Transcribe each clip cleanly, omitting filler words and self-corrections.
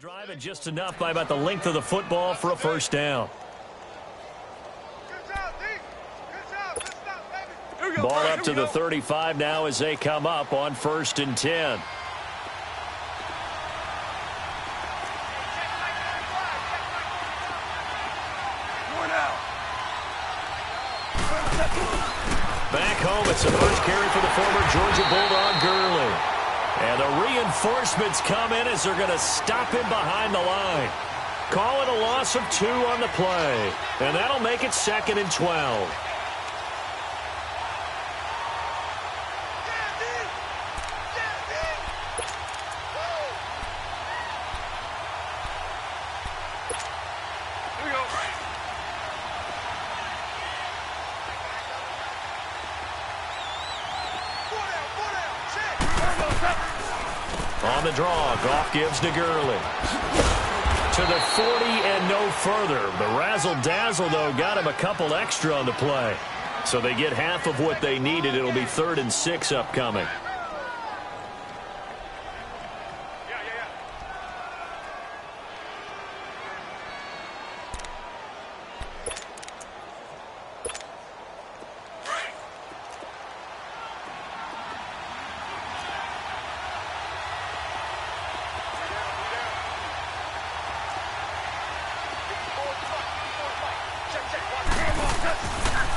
drive it just enough by about the length of the football for a first down. Ball up to the 35 now as they come up on 1st and 10. Back home, it's the first carry for the former Georgia Bulldog, Gurley. And the reinforcements come in as they're going to stop him behind the line. Call it a loss of 2 on the play. And that'll make it 2nd and 12. On the draw, Goff gives to Gurley. To the 40 and no further. The razzle-dazzle, though, got him a couple extra on the play. So they get half of what they needed. It'll be 3rd and 6 upcoming.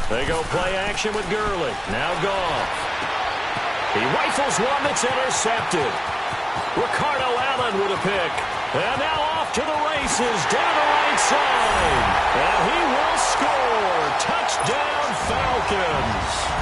They go play action with Gurley. Now Goff. He rifles one that's intercepted. Ricardo Allen with a pick. And now off to the races down the right side. And he will score. Touchdown, Falcons.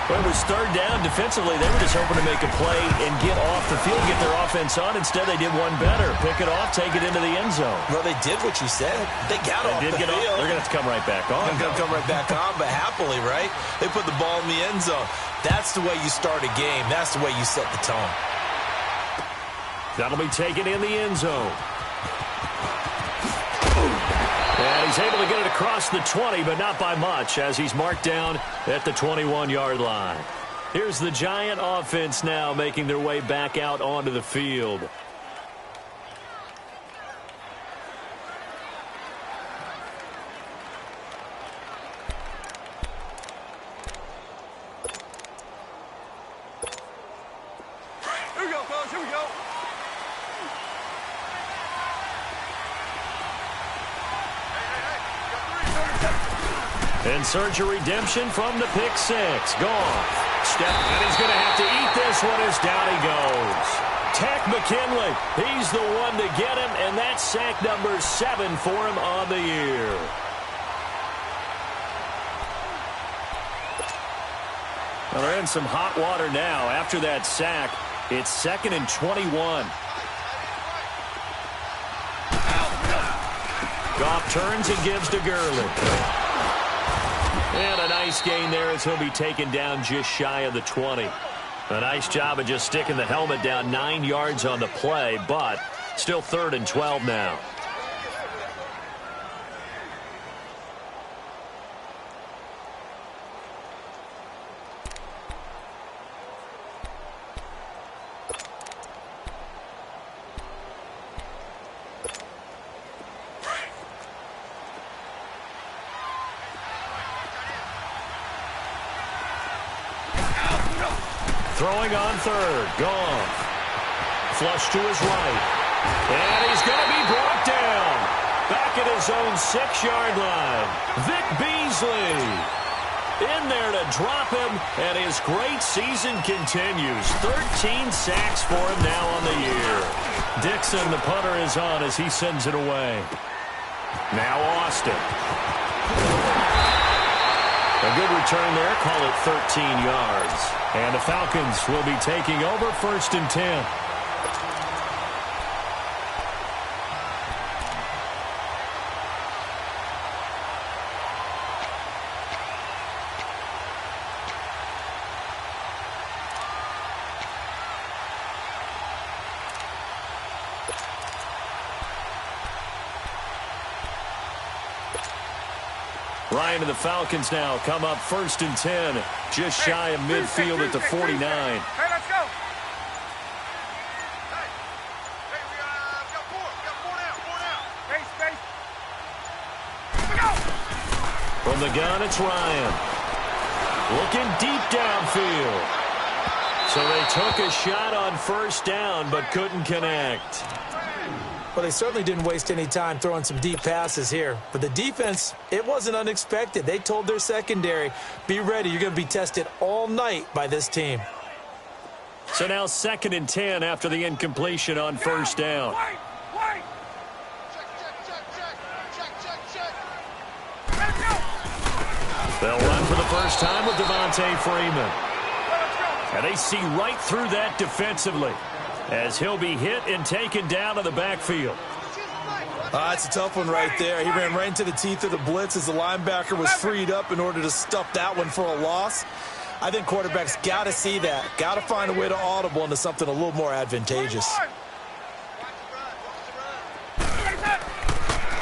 Well, it was 3rd down. Defensively, they were just hoping to make a play and get off the field, get their offense on. Instead, they did one better. Pick it off, take it into the end zone. Well, they did what you said. They got off the field. They're going to have to come right back on. They're going to come right back on, but happily, right? They put the ball in the end zone. That's the way you start a game. That's the way you set the tone. That'll be taken in the end zone. And he's able to get it across the 20, but not by much, as he's marked down at the 21-yard line. Here's the Giant offense now making their way back out onto the field. Here we go, fellas. Here we go. And search a redemption from the pick 6. Goff. Step, and he's going to have to eat this one as down he goes. Tech McKinley, he's the one to get him, and that's sack number 7 for him on the year. Well, they're in some hot water now. After that sack, it's 2nd and 21. Goff turns and gives to Gurley. And a nice gain there as he'll be taken down just shy of the 20. A nice job of just sticking the helmet down 9 yards on the play, but still 3rd and 12 now. Throwing on 3rd. Goff. Flush to his right. And he's going to be brought down. Back at his own 6-yard line. Vic Beasley in there to drop him, and his great season continues. 13 sacks for him now on the year. Dixon, the punter, is on as he sends it away. Now Austin. A good return there. Call it 13 yards. And the Falcons will be taking over 1st and 10. Ryan and the Falcons now come up 1st and 10, just shy of midfield at the 49. Hey, let's go. Hey, From the gun, it's Ryan. Looking deep downfield. So they took a shot on first down, but couldn't connect. Well, they certainly didn't waste any time throwing some deep passes here. But the defense, it wasn't unexpected. They told their secondary, be ready. You're going to be tested all night by this team. So now 2nd and 10 after the incompletion on first down. They'll run for the first time with Devontae Freeman. And they see right through that defensively as he'll be hit and taken down to the backfield. That's a tough one right there. He ran right into the teeth of the blitz as the linebacker was freed up in order to stuff that one for a loss. I think quarterbacks got to see that. Got to find a way to audible into something a little more advantageous.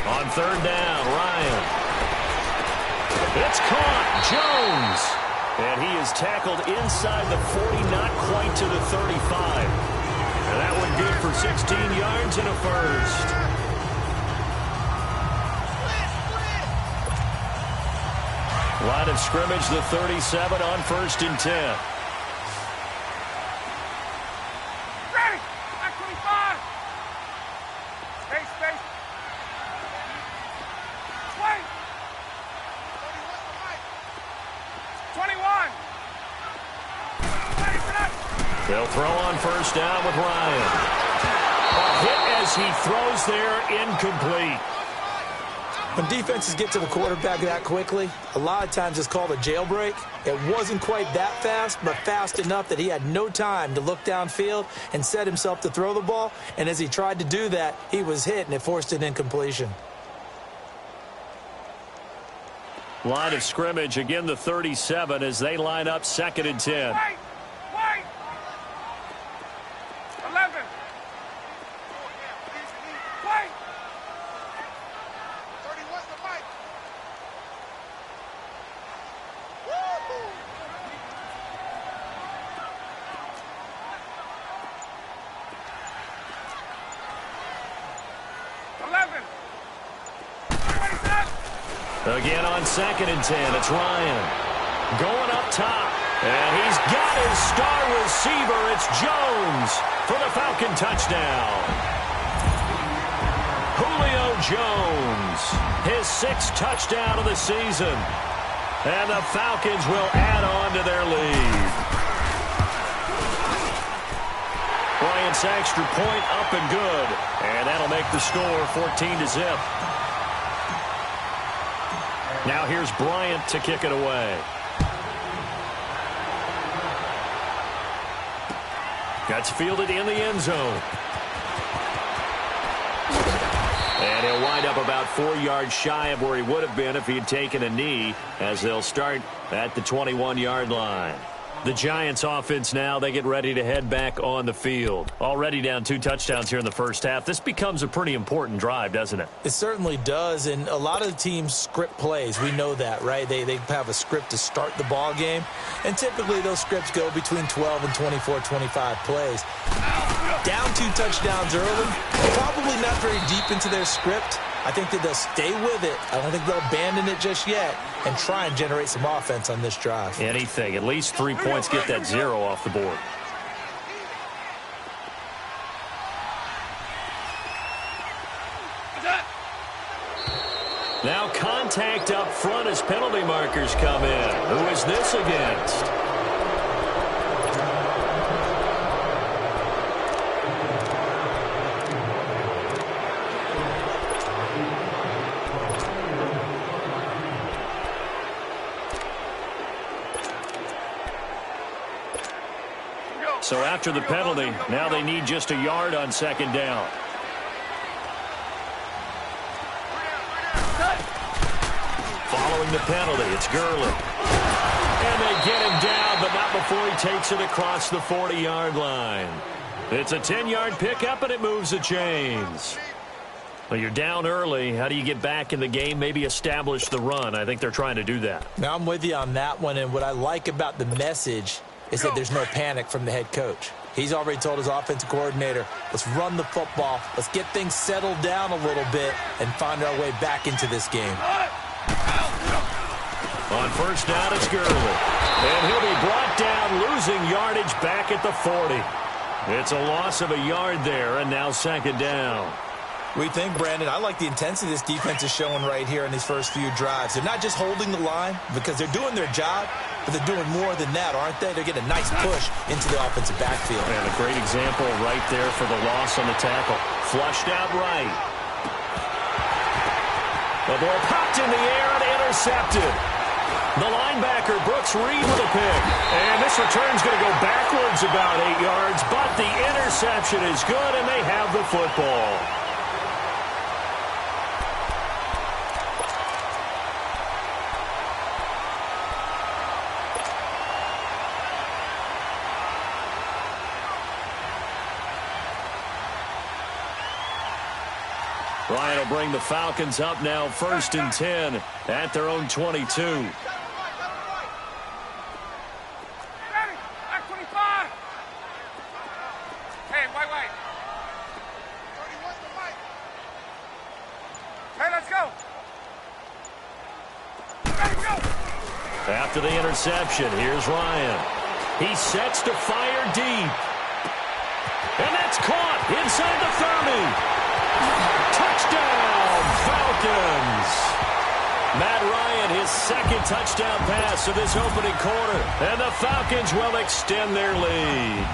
On third down, Ryan. It's caught. Jones. And he is tackled inside the 40, not quite to the 35. And that one good for 16 yards and a first. Line of scrimmage, the 37 on 1st and 10. Ready! Back 25! Space! 20! 21! They'll throw on first down with Ryan. A hit as he throws there, incomplete. When defenses get to the quarterback that quickly, a lot of times it's called a jailbreak. It wasn't quite that fast, but fast enough that he had no time to look downfield and set himself to throw the ball. And as he tried to do that, he was hit, and it forced an incompletion. Line of scrimmage, again the 37 as they line up 2nd and 10. Wait! 11! Wait! 31's the mic! Woo! Again on 2nd and 10, it's Ryan. Going up top. And he's got his star receiver. It's Jones for the Falcon touchdown. Julio Jones, his 6th touchdown of the season. And the Falcons will add on to their lead. Bryant's extra point up and good. And that'll make the score 14-0. Now here's Bryant to kick it away. Gets fielded in the end zone. And he'll wind up about 4 yards shy of where he would have been if he had taken a knee, as they'll start at the 21-yard line. The Giants offense now, they get ready to head back on the field. Already down 2 touchdowns here in the first half. This becomes a pretty important drive, doesn't it? It certainly does, and a lot of the teams script plays. We know that, right? They have a script to start the ball game, and typically those scripts go between 12 and 24, 25 plays. Down 2 touchdowns early, probably not very deep into their script. I think that they'll stay with it. I don't think they'll abandon it just yet and try and generate some offense on this drive. Anything. At least 3 points, get that 0 off the board. Now contact up front as penalty markers come in. Who is this against? So after the penalty, now they need just a yard on 2nd down. Following the penalty, it's Gurley. And they get him down, but not before he takes it across the 40-yard line. It's a 10-yard pickup, and it moves the chains. Well, you're down early. How do you get back in the game, maybe establish the run? I think they're trying to do that. Now, I'm with you on that one, and what I like about the message is that there's no panic from the head coach. He's already told his offensive coordinator, let's run the football, let's get things settled down a little bit and find our way back into this game. On first down, it's Gurley. And he'll be brought down, losing yardage back at the 40. It's a loss of a yard there, and now second down. We think, Brandon, I like the intensity this defense is showing right here in these first few drives. They're not just holding the line because they're doing their job, but they're doing more than that, aren't they? They're getting a nice push into the offensive backfield. And a great example right there for the loss on the tackle. Flushed out right. The ball popped in the air and intercepted. The linebacker, Brooks Reed, with a pick. And this return's going to go backwards about 8 yards, but the interception is good, and they have the football. Ryan will bring the Falcons up now, 1st and 10 at their own 22. Ready. Back 25. Hey, wait. 31 to Mike. Hey, let's go. Ready, go. After the interception, here's Ryan. He sets to fire deep. And that's caught inside the 30. Touchdown, Falcons! Matt Ryan, his second touchdown pass of this opening quarter. And the Falcons will extend their lead.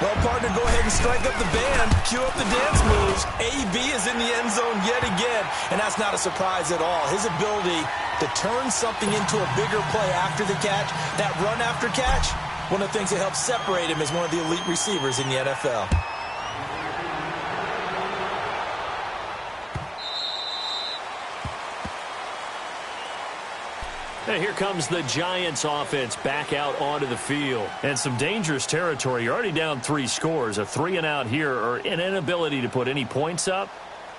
Well, partner, go ahead and strike up the band. Cue up the dance moves. AB is in the end zone yet again, and that's not a surprise at all. His ability to turn something into a bigger play after the catch, that run after catch, one of the things that helps separate him as one of the elite receivers in the NFL. And here comes the Giants offense back out onto the field. And some dangerous territory. You're already down 3 scores. A 3-and-out here, or an inability to put any points up.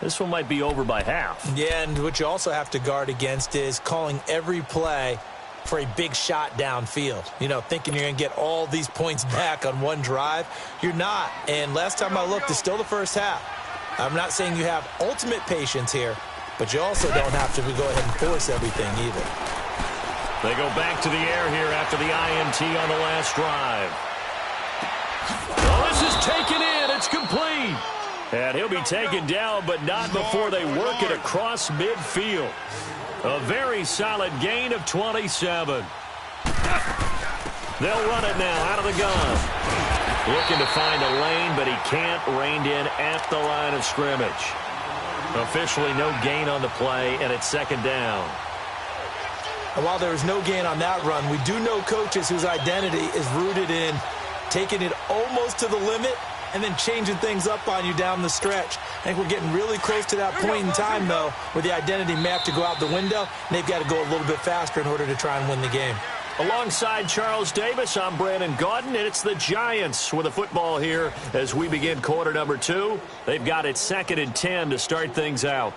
This one might be over by half. Yeah, and what you also have to guard against is calling every play for a big shot downfield. You know, thinking you're going to get all these points back on one drive. You're not. And last time I looked, it's still the first half. I'm not saying you have ultimate patience here, but you also don't have to go ahead and force everything either. They go back to the air here after the INT on the last drive. Oh, this is taken in. It's complete. And he'll be taken down, but not before they work it across midfield. A very solid gain of 27. They'll run it now out of the gun. Looking to find a lane, but he can't. Reined in at the line of scrimmage. Officially no gain on the play, and it's second down. And while there is no gain on that run, we do know coaches whose identity is rooted in taking it almost to the limit and then changing things up on you down the stretch. I think we're getting really close to that point in time, though, where the identity may have to go out the window, and they've got to go a little bit faster in order to try and win the game. Alongside Charles Davis, I'm Brandon Gaudin, and it's the Giants with the football here as we begin quarter number 2. They've got it 2nd and 10 to start things out.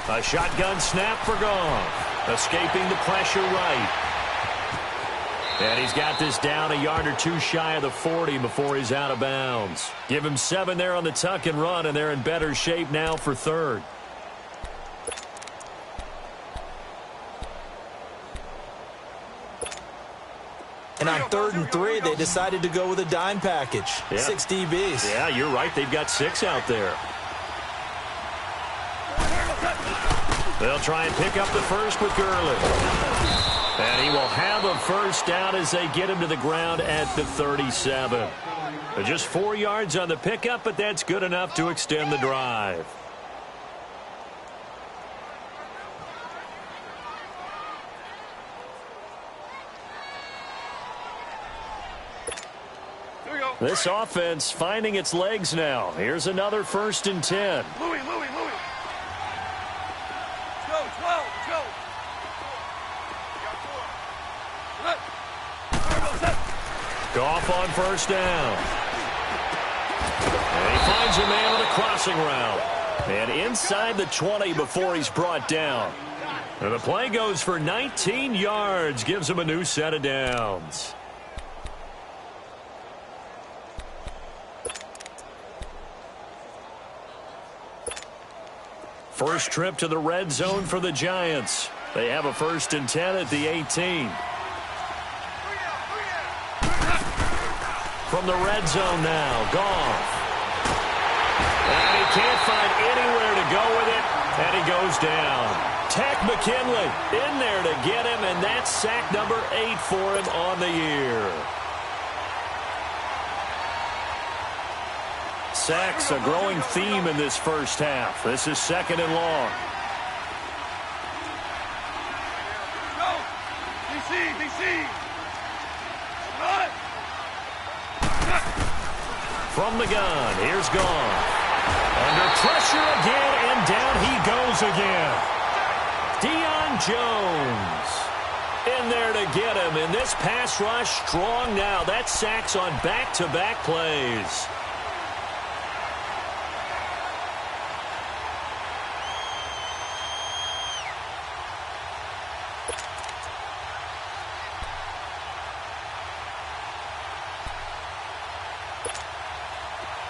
A shotgun snap for Goff. Escaping the pressure right. And he's got this down a yard or 2 shy of the 40 before he's out of bounds. Give him 7 there on the tuck and run, and they're in better shape now for 3rd. And on 3rd and 3, they decided to go with a dime package. Yeah. 6 DBs. Yeah, you're right. They've got 6 out there. They'll try and pick up the first with Gurley. And he will have a first down as they get him to the ground at the 37. Just 4 yards on the pickup, but that's good enough to extend the drive. This offense finding its legs now. Here's another 1st and 10. Louis. Go, 12, go. Goff on first down. And he finds a man on a crossing route. And inside the 20 before he's brought down. And the play goes for 19 yards, gives him a new set of downs. First trip to the red zone for the Giants. They have a 1st and 10 at the 18. From the red zone now, Goff. And he can't find anywhere to go with it, and he goes down. Tack McKinley in there to get him, and that's sack number 8 for him on the year. Sacks a growing theme in this first half. This is 2nd and long. Go! DC! Run! From the gun, here's Goff. Under pressure again, and down he goes again. Deion Jones in there to get him, and this pass rush strong now. That's sacks on back-to-back plays.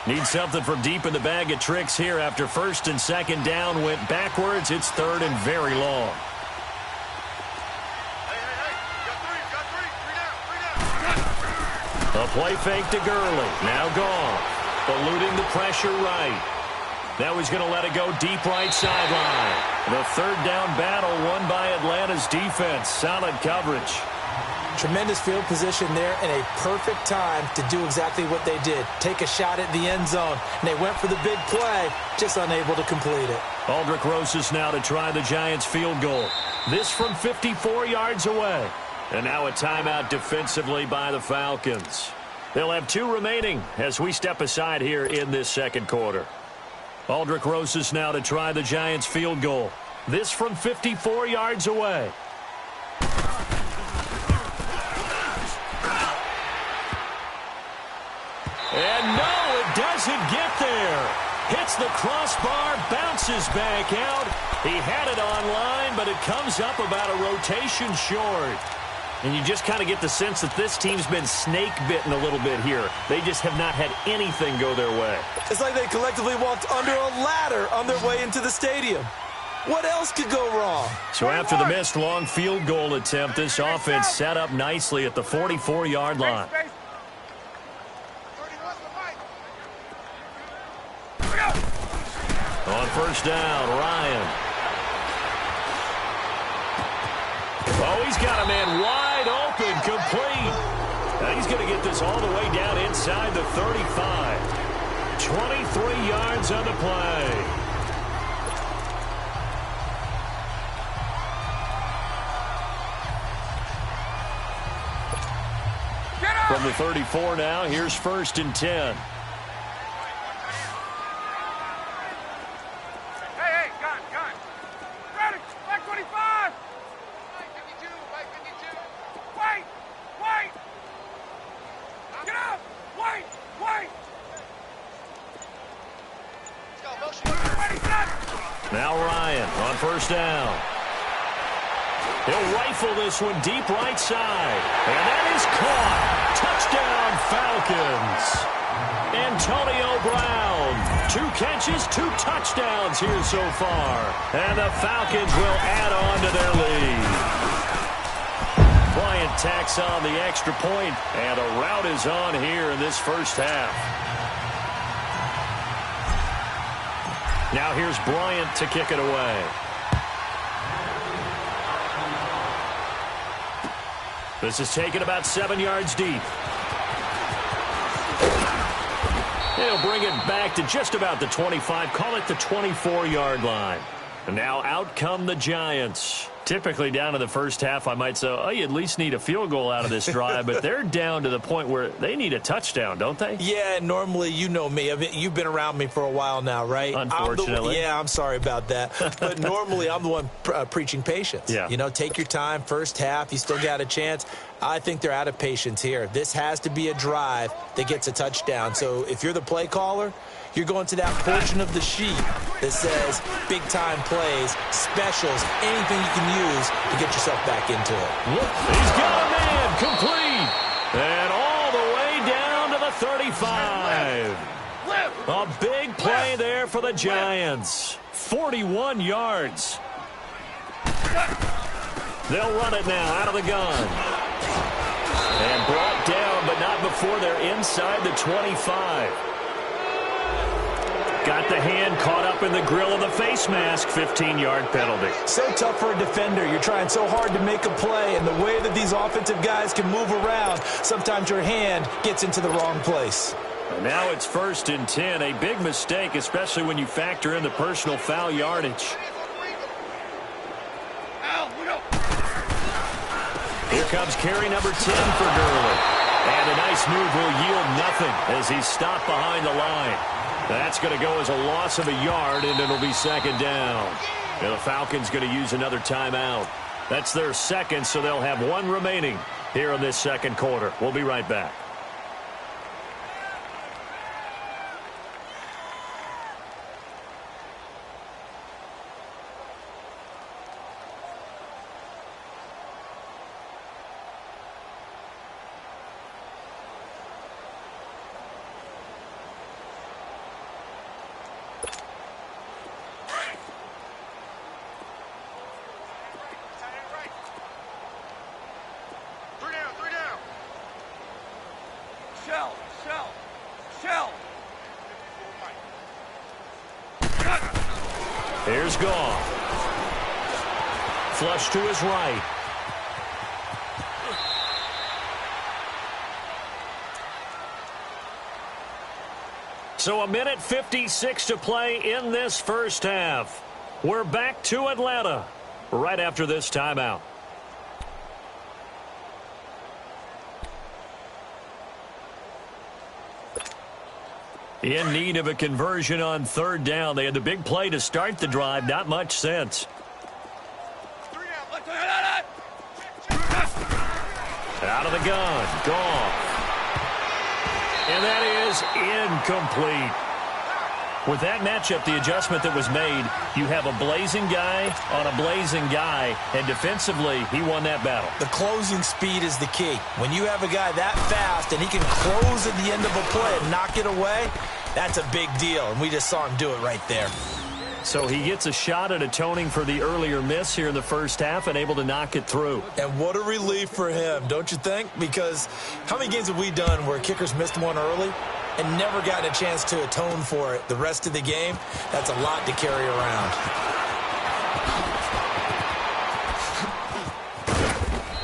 Need something from deep in the bag of tricks here after 1st and 2nd down went backwards. It's 3rd and very long. A play fake to Gurley. Now Goff. Eluding the pressure right. Now he's going to let it go deep right sideline. The 3rd down battle won by Atlanta's defense. Solid coverage. Tremendous field position there and a perfect time to do exactly what they did. Take a shot at the end zone. And they went for the big play, just unable to complete it. Aldrick Rosas now to try the Giants field goal. This from 54 yards away. And now a timeout defensively by the Falcons. They'll have 2 remaining as we step aside here in this 2nd quarter. Aldrick Rosas now to try the Giants field goal. This from 54 yards away. And no, it doesn't get there. Hits the crossbar, bounces back out. He had it online, but it comes up about a rotation short. And you just kind of get the sense that this team's been snake-bitten a little bit here. They just have not had anything go their way. It's like they collectively walked under a ladder on their way into the stadium. What else could go wrong? So after the missed long field goal attempt, this offense set up nicely at the 44-yard line. On 1st down, Ryan. Oh, he's got a man wide open, complete. Now he's going to get this all the way down inside the 35. 23 yards on the play. From the 34 now, here's 1st and 10. Now Ryan on 1st down. He'll rifle this one deep right side. And that is caught. Touchdown, Falcons. Antonio Brown. 2 catches, 2 touchdowns here so far. And the Falcons will add on to their lead. Bryant tacks on the extra point, and a rout is on here in this first half. Now here's Bryant to kick it away. This is taken about 7 yards deep. He'll bring it back to just about the 25, call it the 24-yard line. And now out come the Giants. Typically down to the first half, I might say, oh, you at least need a field goal out of this drive, but they're down to the point where they need a touchdown, don't they? Yeah, normally, you know me. I mean, you've been around me for a while now, right? Unfortunately. I'm sorry about that. But normally, I'm the one preaching patience. Yeah. You know, take your time, first half, you still got a chance. I think they're out of patience here. This has to be a drive that gets a touchdown. So if you're the play caller, you're going to that portion of the sheet that says big-time plays, specials, anything you can use to get yourself back into it. He's got a man, complete, and all the way down to the 35. A big play there for the Giants. 41 yards. They'll run it now out of the gun. And brought down, but not before they're inside the 25. Got the hand caught up in the grill of the face mask. 15-yard penalty. So tough for a defender. You're trying so hard to make a play, and the way that these offensive guys can move around, sometimes your hand gets into the wrong place. And now it's 1st and 10. A big mistake, especially when you factor in the personal foul yardage. Here comes carry number 10 for Gurley. And a nice move will yield nothing as he's stopped behind the line. That's going to go as a loss of a yard, and it'll be 2nd down. And the Falcons going to use another timeout. That's their second, so they'll have one remaining here in this 2nd quarter. We'll be right back. Here's Goff. Flush to his right. So 1:56 to play in this first half. We're back to Atlanta right after this timeout. In need of a conversion on 3rd down. They had the big play to start the drive. Not much sense. Out of the gun. Goff. And that is incomplete. With that matchup, the adjustment that was made, you have a blazing guy on a blazing guy, and defensively, he won that battle. The closing speed is the key. When you have a guy that fast and he can close at the end of a play and knock it away, that's a big deal, and we just saw him do it right there. So he gets a shot at atoning for the earlier miss here in the first half and able to knock it through. And what a relief for him, don't you think? Because how many games have we done where kickers missed one early and never gotten a chance to atone for it the rest of the game? That's a lot to carry around.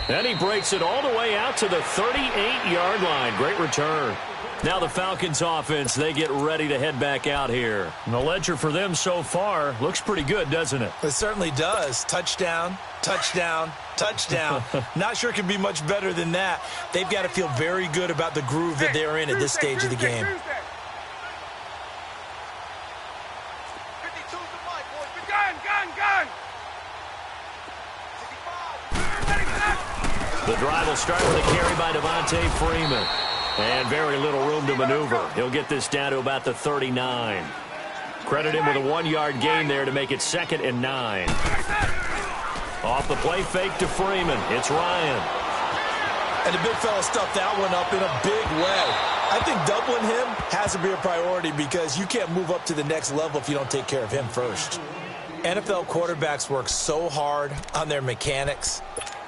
And he breaks it all the way out to the 38-yard line. Great return. Now the Falcons offense, they get ready to head back out here. And the ledger for them so far looks pretty good, doesn't it? It certainly does. Touchdown, touchdown, touchdown. Not sure it can be much better than that. They've got to feel very good about the groove that they're in at this stage of the game. The drive will start with a carry by Devontae Freeman. And very little room to maneuver. He'll get this down to about the 39. Credit him with a 1-yard gain there to make it 2nd and 9. Off the play fake to Freeman. It's Ryan. And the big fella stuffed that one up in a big way. I think doubling him has to be a priority because you can't move up to the next level if you don't take care of him first. NFL quarterbacks work so hard on their mechanics,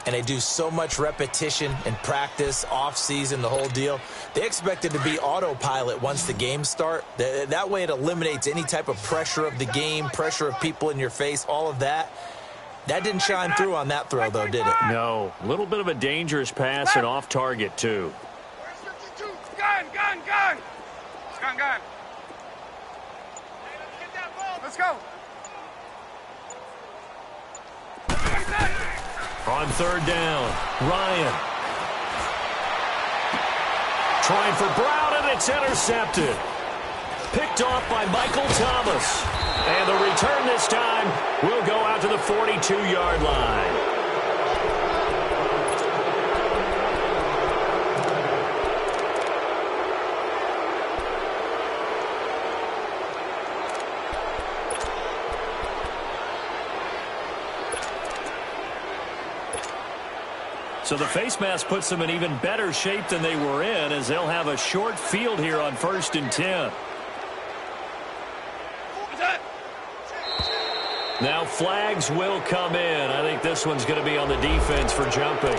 and they do so much repetition and practice, off-season, the whole deal. They expect it to be autopilot once the games start. That way it eliminates any type of pressure of the game, pressure of people in your face, all of that. That didn't shine through on that throw, though, did it? No. A little bit of a dangerous pass and off target, too. Gun! Let's go! On 3rd down, Ryan. Trying for Brown, and it's intercepted. Picked off by Michael Thomas. And the return this time will go out to the 42-yard line. So the face mask puts them in even better shape than they were in, as they'll have a short field here on 1st and 10. Now flags will come in. I think this one's going to be on the defense for jumping.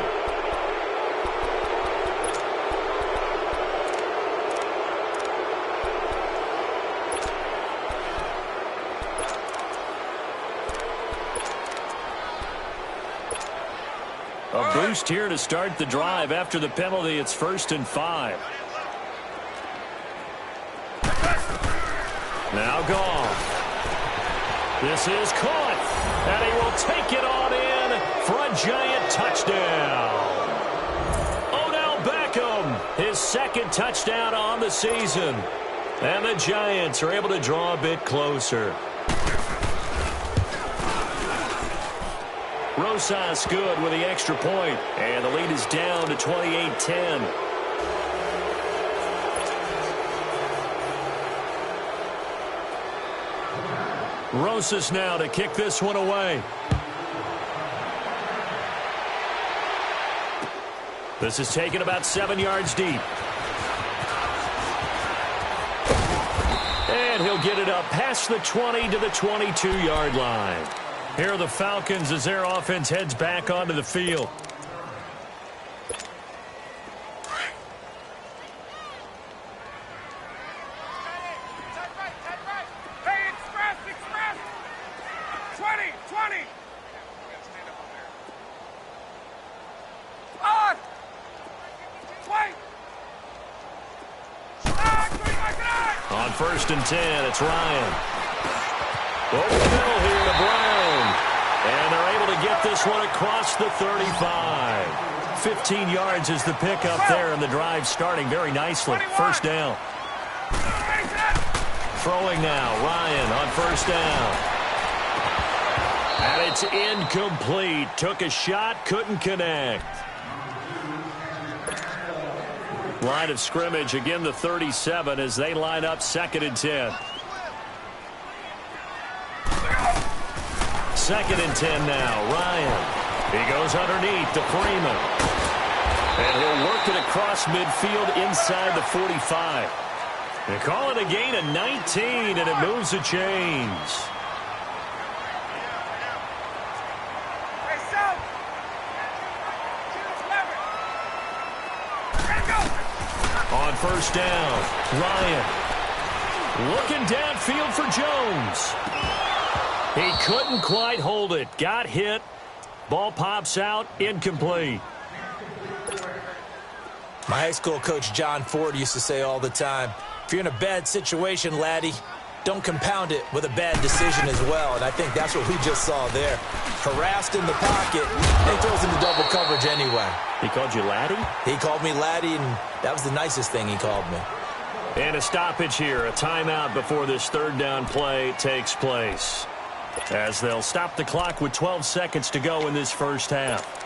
A boost here to start the drive. After the penalty, it's 1st and 5. Now Goff. This is caught, and he will take it on in for a giant touchdown. Odell Beckham, his 2nd touchdown on the season. And the Giants are able to draw a bit closer. Rosas good with the extra point, and the lead is down to 28-10. Rosas now to kick this one away. This is taken about 7 yards deep. And he'll get it up past the 20 to the 22-yard line. Here are the Falcons as their offense heads back onto the field. Hey, express! 20! On! Wait! On 1st and 10, it's Ryan. Over the middle here to Brown. And they're able to get this one across the 35. 15 yards is the pickup there, and the drive starting very nicely. 1st down. Throwing now, Ryan on 1st down. And it's incomplete. Took a shot, couldn't connect. Line of scrimmage, again the 37 as they line up 2nd and 10. 2nd and 10 now, Ryan. He goes underneath to Freeman. And he'll work it across midfield inside the 45. They call it a gain of 19, and it moves the chains. On 1st down, Ryan. Looking downfield for Jones. He couldn't quite hold it. Got hit. Ball pops out. Incomplete. My high school coach, John Ford, used to say all the time, if you're in a bad situation, laddie, don't compound it with a bad decision as well. And I think that's what we just saw there. Harassed in the pocket, and he throws into double coverage anyway. He called you laddie? He called me laddie, and that was the nicest thing he called me. And a stoppage here, a timeout before this 3rd down play takes place, as they'll stop the clock with 12 seconds to go in this 1st half.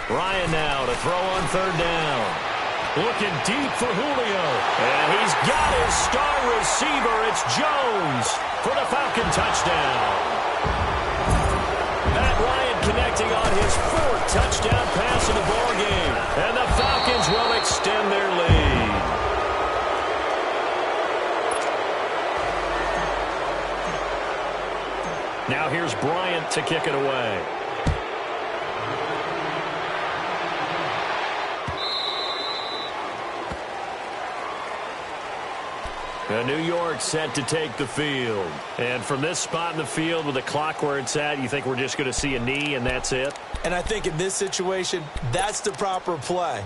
Ryan now to throw on 3rd down. Looking deep for Julio. And he's got his star receiver. It's Jones for the Falcon touchdown. Matt Ryan connecting on his 4th touchdown pass of the ball game. And the Falcons will extend their lead. Now here's Bryant to kick it away. New York set to take the field. And from this spot in the field with the clock where it's at, you think we're just going to see a knee and that's it? And I think in this situation, that's the proper play.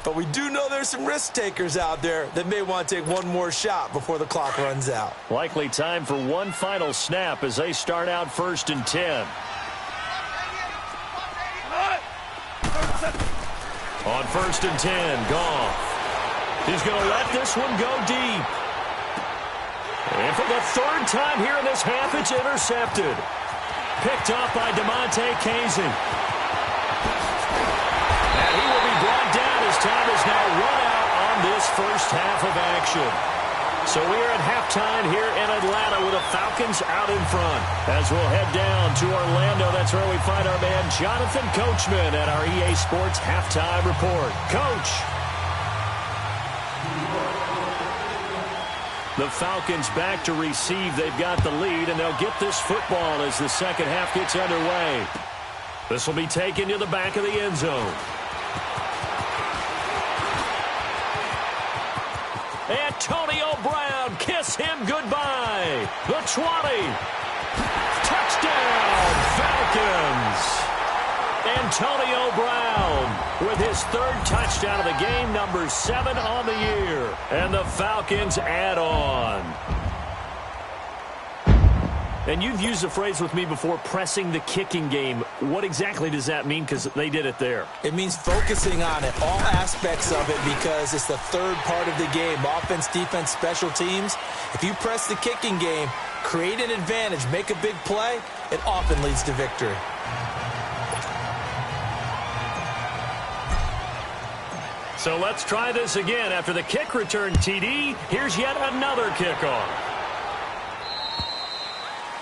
But we do know there's some risk takers out there that may want to take one more shot before the clock runs out. Likely time for one final snap as they start out 1st and 10. On 1st and 10, Goff. He's going to let this one go deep. And for the third time here in this half, it's intercepted. Picked off by DeMonte Casey. And he will be brought down as time is now run out on this first half of action. So we are at halftime here in Atlanta with the Falcons out in front. As we'll head down to Orlando, that's where we find our man Jonathan Coachman at our EA Sports Halftime Report. Coach. The Falcons back to receive. They've got the lead, and they'll get this football as the second half gets underway. This will be taken to the back of the end zone. Antonio Brown, kiss him goodbye. The 20. Touchdown, Falcons. Antonio Brown with his third touchdown of the game, number 7 on the year. And the Falcons add on. And you've used the phrase with me before, pressing the kicking game. What exactly does that mean? Because they did it there. It means focusing on it, all aspects of it, because it's the third part of the game. Offense, defense, special teams. If you press the kicking game, create an advantage, make a big play, it often leads to victory. So let's try this again. After the kick return TD, here's yet another kickoff.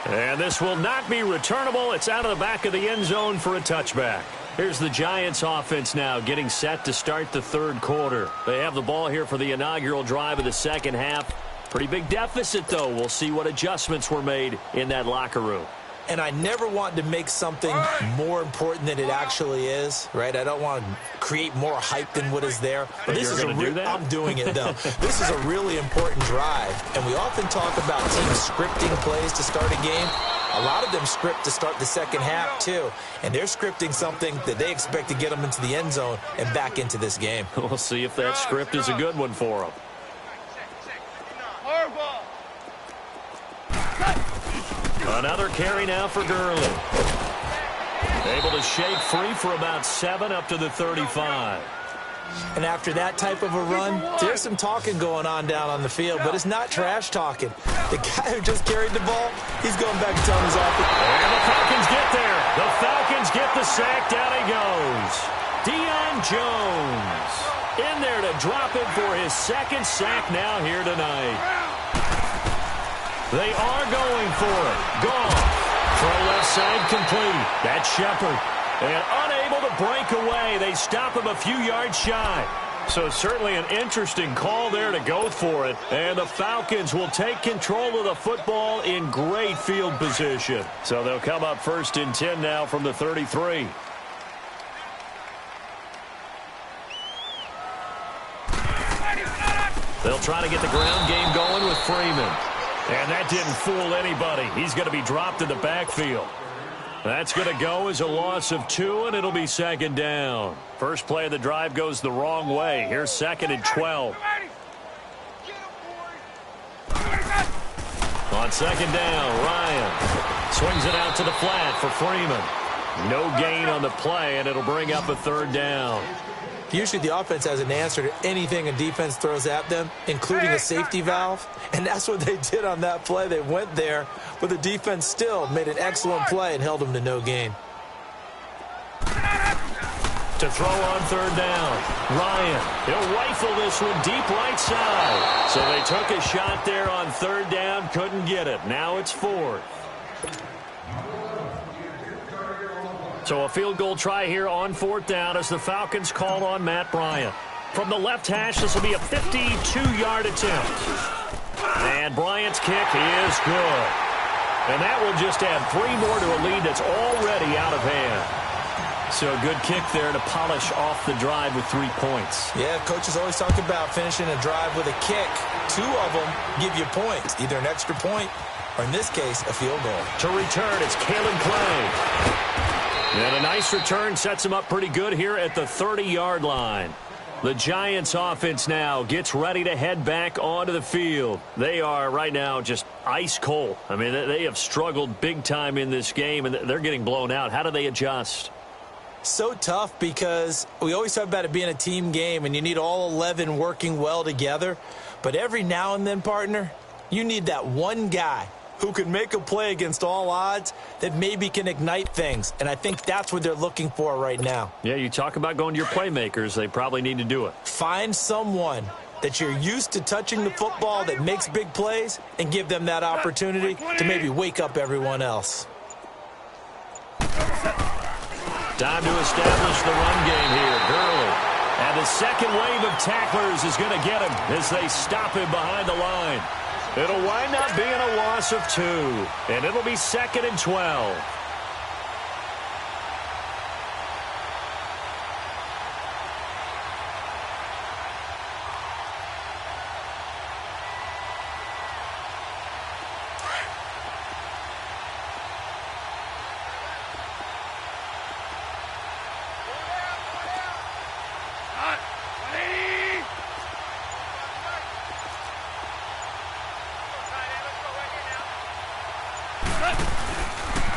And this will not be returnable. It's out of the back of the end zone for a touchback. Here's the Giants offense now getting set to start the third quarter. They have the ball here for the inaugural drive of the second half. Pretty big deficit, though. We'll see what adjustments were made in that locker room. And I never want to make something more important than it actually is, right? I don't want to create more hype than what is there. But this is I'm doing it, though. This is a really important drive. And we often talk about teams scripting plays to start a game. A lot of them script to start the second half, too. And they're scripting something that they expect to get them into the end zone and back into this game. We'll see if that script is a good one for them. Another carry now for Gurley. Able to shake free for about 7 up to the 35. And after that type of a run, there's some talking going on down on the field, but it's not trash talking. The guy who just carried the ball, he's going back to telling his offense. And the Falcons get there. The Falcons get the sack. Down he goes. Deion Jones in there to drop it for his second sack now here tonight. They are going for it. Goff. Throw left side complete. That's Shepard. And unable to break away. They stop him a few yards shy. So certainly an interesting call there to go for it. And the Falcons will take control of the football in great field position. So they'll come up 1st and 10 now from the 33. They'll try to get the ground game going with Freeman. And that didn't fool anybody. He's going to be dropped in the backfield. That's going to go as a loss of 2, and it'll be 2nd down. First play of the drive goes the wrong way. Here's 2nd and 12. On 2nd down, Ryan swings it out to the flat for Freeman. No gain on the play, and it'll bring up a 3rd down. Usually the offense has an answer to anything a defense throws at them, including a safety valve. And that's what they did on that play. They went there, but the defense still made an excellent play and held them to no gain. To throw on 3rd down, Ryan. He'll rifle this one deep right side. So they took a shot there on 3rd down, couldn't get it. Now it's 4th. So a field goal try here on 4th down as the Falcons call on Matt Bryant. From the left hash, this will be a 52-yard attempt. And Bryant's kick is good. And that will just add 3 more to a lead that's already out of hand. So a good kick there to polish off the drive with 3 points. Yeah, coaches always talk about finishing a drive with a kick. 2 of them give you points, either an extra point or, in this case, a field goal. To return, it's Kalen Clay. And a nice return sets him up pretty good here at the 30-yard line. The Giants offense now gets ready to head back onto the field. They are right now just ice cold. I mean, they have struggled big time in this game, and they're getting blown out. How do they adjust? So tough because we always talk about it being a team game and you need all 11 working well together. But every now and then, partner, you need that one guy who can make a play against all odds that maybe can ignite things. And I think that's what they're looking for right now. Yeah, you talk about going to your playmakers. They probably need to do it. Find someone that you're used to touching the football that makes big plays and give them that opportunity to maybe wake up everyone else. Time to establish the run game here. Gurley. And the second wave of tacklers is going to get him as they stop him behind the line. It'll wind up being a loss of 2, and it'll be 2nd and 12.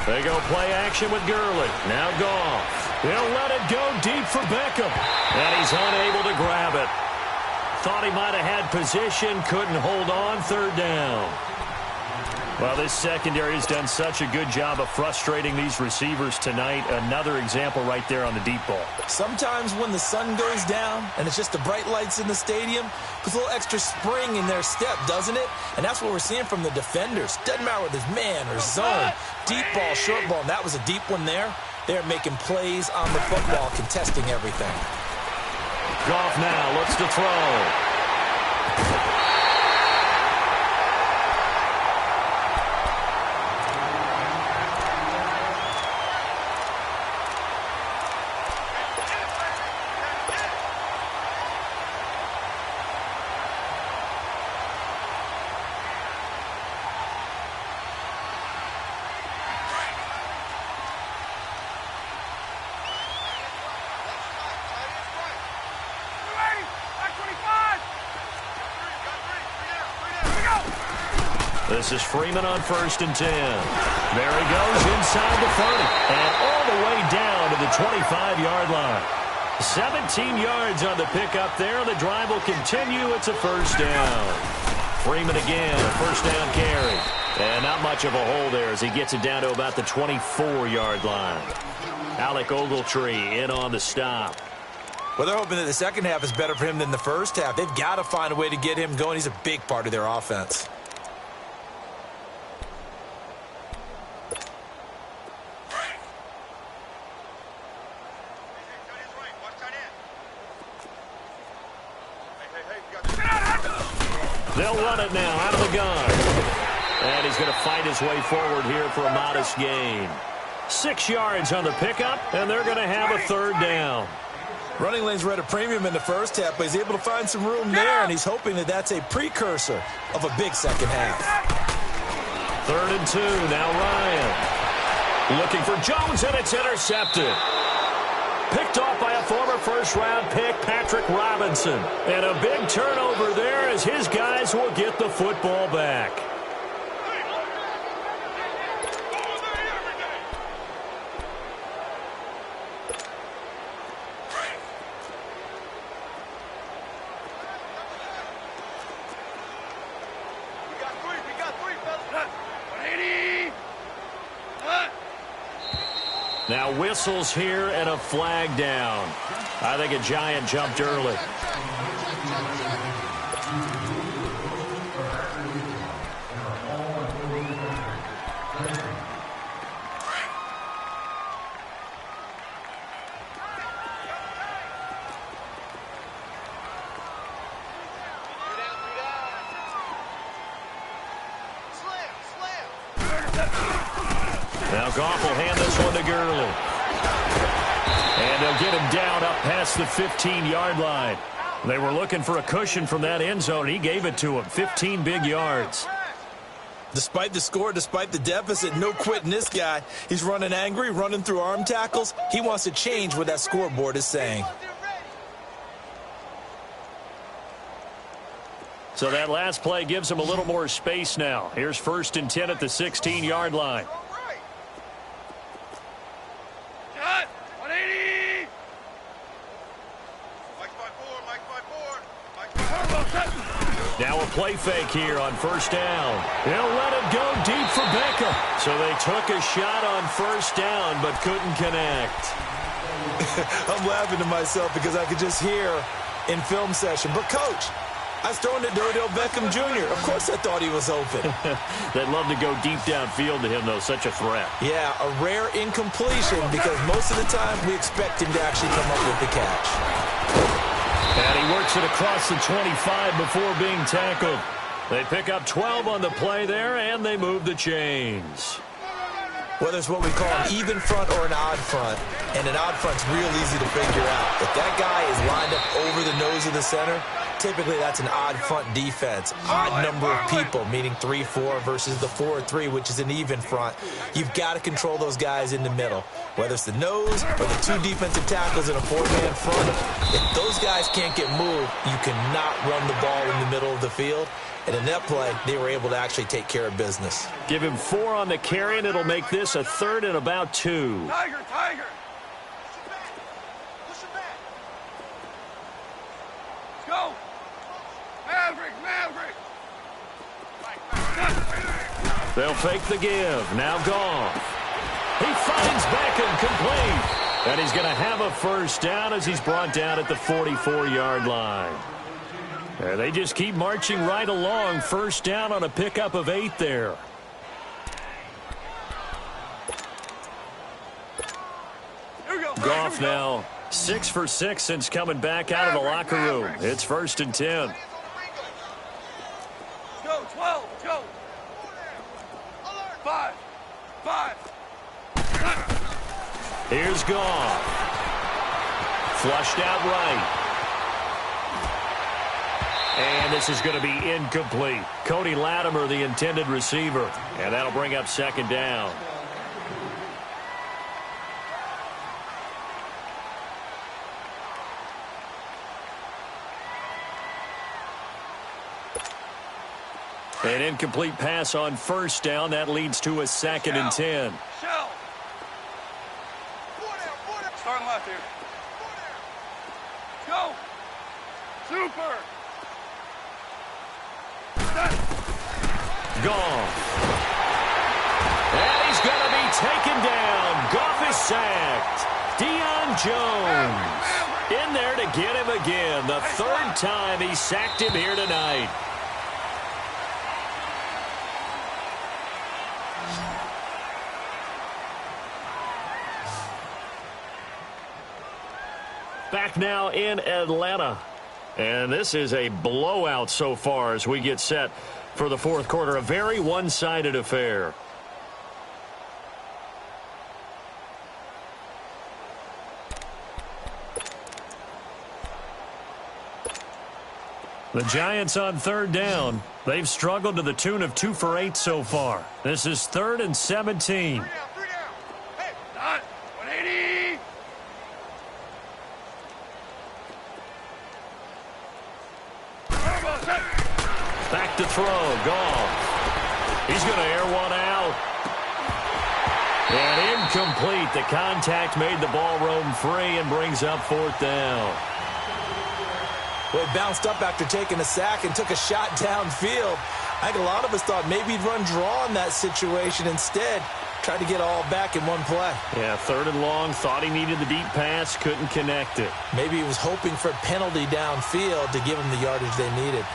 They go play action with Gurley. Now Goff. He'll let it go deep for Beckham. And he's unable to grab it. Thought he might have had position. Couldn't hold on. 3rd down. Well, this secondary has done such a good job of frustrating these receivers tonight. Another example right there on the deep ball. Sometimes when the sun goes down and it's just the bright lights in the stadium, puts a little extra spring in their step, doesn't it? And that's what we're seeing from the defenders. Doesn't matter whether it's man or zone, deep ball, short ball. And that was a deep one there. They're making plays on the football, contesting everything. Goff now looks to throw. This is Freeman on 1st and 10. There he goes inside the 30 and all the way down to the 25-yard line. 17 yards on the pickup there. The drive will continue. It's a 1st down. Freeman again, a 1st down carry. And not much of a hole there as he gets it down to about the 24-yard line. Alec Ogletree in on the stop. Well, they're hoping that the second half is better for him than the first half. They've got to find a way to get him going. He's a big part of their offense. They'll run it now out of the gun. And he's going to fight his way forward here for a modest gain. 6 yards on the pickup, and they're going to have a 3rd down. Running lanes were at a premium in the first half, but he's able to find some room there, and he's hoping that that's a precursor of a big second half. 3rd and 2, now Ryan. Looking for Jones, and it's intercepted. Picked off by a former first-round pick, Patrick Robinson. And a big turnover there as his guys will get the football back. Now whistles here and a flag down. I think a Giant jumped early. Now Goff will hand this one to Gurley. And they'll get him down up past the 15-yard line. They were looking for a cushion from that end zone. He gave it to him. 15 big yards. Despite the score, despite the deficit, no quitting this guy. He's running angry, running through arm tackles. He wants to change what that scoreboard is saying. So that last play gives him a little more space now. Here's 1st and 10 at the 16-yard line. Shot! 180! play fake here on first down. He'll let it go deep for Beckham. So they took a shot on first down but couldn't connect. I'm laughing to myself because I could just hear in film session, but coach, I was throwing it to Odell Beckham Jr. Of course I thought he was open. They'd love to go deep downfield to him, though. Such a threat. Yeah, a rare incompletion because most of the time we expect him to actually come up with the catch. And he works it across the 25 before being tackled. They pick up 12 on the play there, and they move the chains. Whether it's what we call an even front or an odd front, and an odd front's real easy to figure out. If that guy is lined up over the nose of the center, typically that's an odd front defense. Odd number of people, meaning 3-4 versus the 4-3, which is an even front. You've got to control those guys in the middle. Whether it's the nose or the two defensive tackles in a four-man front, if those guys can't get moved, you cannot run the ball in the middle of the field. And in that play, they were able to actually take care of business. Give him 4 on the carry, and it'll make this a 3rd and about 2. Tiger, Tiger. Let's go. Maverick, Maverick. They'll fake the give. Now Goff. He finds Beckham complete. And he's going to have a first down as he's brought down at the 44-yard line. And they just keep marching right along. First down on a pickup of 8 there. Goff now 6 for 6 since coming back out of the locker room. It's 1st and 10. Go, 12, let's go. 5. Here's Goff. Flushed out right. And this is going to be incomplete. Cody Latimer, the intended receiver. And that'll bring up 2nd down. An incomplete pass on first down. That leads to a 2nd and 10. Shell. Starting left here. Go. Super. Goff. And he's going to be taken down. Goff is sacked. Deion Jones in there to get him again. The 3rd time he sacked him here tonight. Back now in Atlanta. And this is a blowout so far as we get set for the 4th quarter. A very one-sided affair. The Giants on 3rd down. They've struggled to the tune of 2 for 8 so far. This is 3rd and 17. 3 down. Hey, done. 180. Back to throw. Goff. He's going to air one out. And incomplete. The contact made the ball roam free and brings up 4th down. Well, he bounced up after taking a sack and took a shot downfield. I think a lot of us thought maybe he'd run draw in that situation. Instead, tried to get all back in one play. Yeah, 3rd and long. Thought he needed the deep pass. Couldn't connect it. Maybe he was hoping for a penalty downfield to give him the yardage they needed.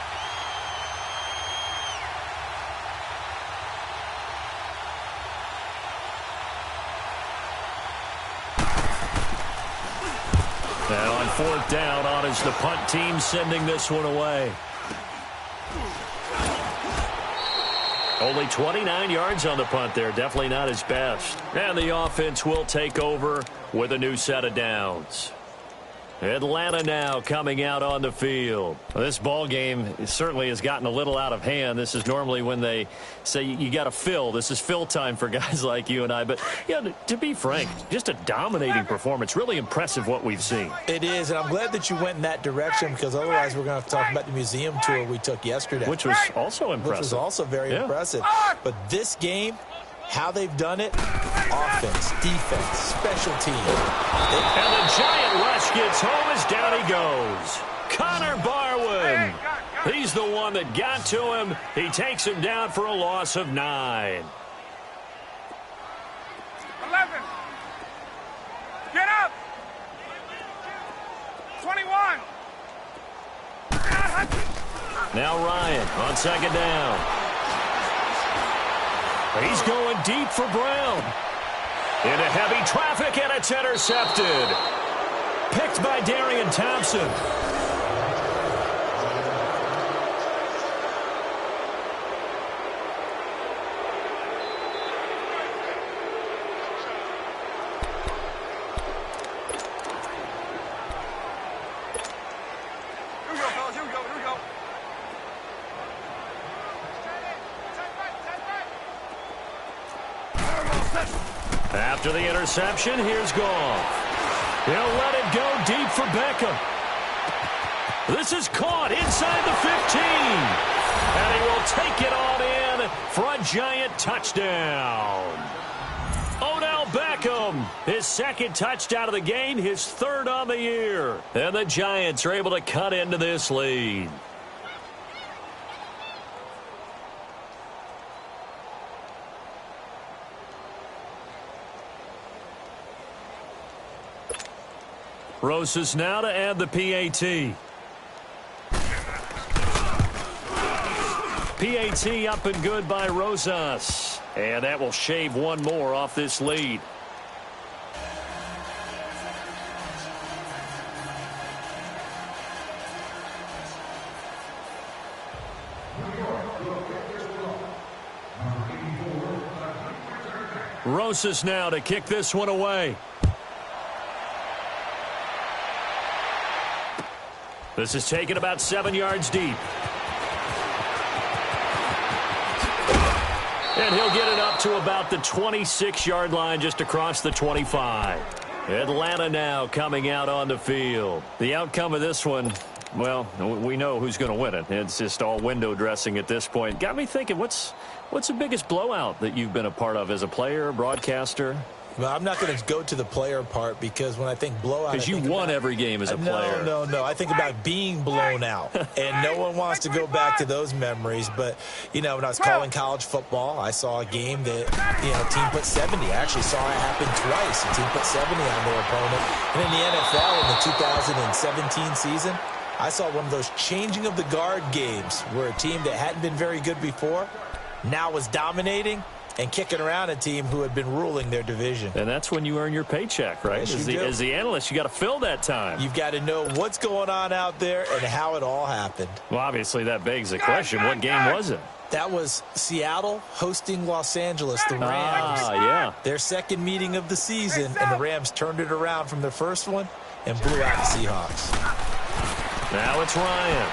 And on 4th down, on is the punt team sending this one away. Only 29 yards on the punt there. Definitely not his best. And the offense will take over with a new set of downs. Atlanta now coming out on the field. Well, this ball game certainly has gotten a little out of hand. This is normally when they say you got to fill. This is fill time for guys like you and I. But, yeah, to be frank, just a dominating performance. Really impressive what we've seen. It is, and I'm glad that you went in that direction because otherwise we're going to have to talk about the museum tour we took yesterday. Which was also impressive. Which was also very impressive. But this game, how they've done it, offense, defense, special teams. And the giant rush gets home as down he goes. Connor Barwin. He's the one that got to him. He takes him down for a loss of 9. 11. Get up. 21. Now Ryan on second down. He's going deep for Brown. Into heavy traffic, and it's intercepted. Picked by Darian Thompson. After the interception, here's Goff. He'll let it go deep for Beckham. This is caught inside the 15. And he will take it on in for a giant touchdown. Odell Beckham, his second touchdown of the game, his third on the year. And the Giants are able to cut into this lead. Rosas now to add the PAT. PAT up and good by Rosas. And that will shave one more off this lead. Rosas now to kick this one away. This is taken about 7 yards deep. And he'll get it up to about the 26-yard line, just across the 25. Atlanta now coming out on the field. The outcome of this one, well, we know who's going to win it. It's just all window dressing at this point. Got me thinking, what's the biggest blowout that you've been a part of as a player, broadcaster? Well, I'm not going to go to the player part, because when I think blowout, because you won every game as a player. No. I think about being blown out, and no one wants to go back to those memories. But, you know, when I was calling college football, I saw a game that, you know, a team put 70. I actually saw it happen twice. A team put 70 on their opponent. And in the NFL, in the 2017 season, I saw one of those changing of the guard games where a team that hadn't been very good before now was dominating and kicking around a team who had been ruling their division. And that's when you earn your paycheck, right? Yes, as the analyst, you got to fill that time. You've got to know what's going on out there and how it all happened. Well, obviously, that begs the question, what game was it? That was Seattle hosting Los Angeles, the Rams. Yeah. Their second meeting of the season, and the Rams turned it around from their first one and blew out the Seahawks. Now it's Ryan.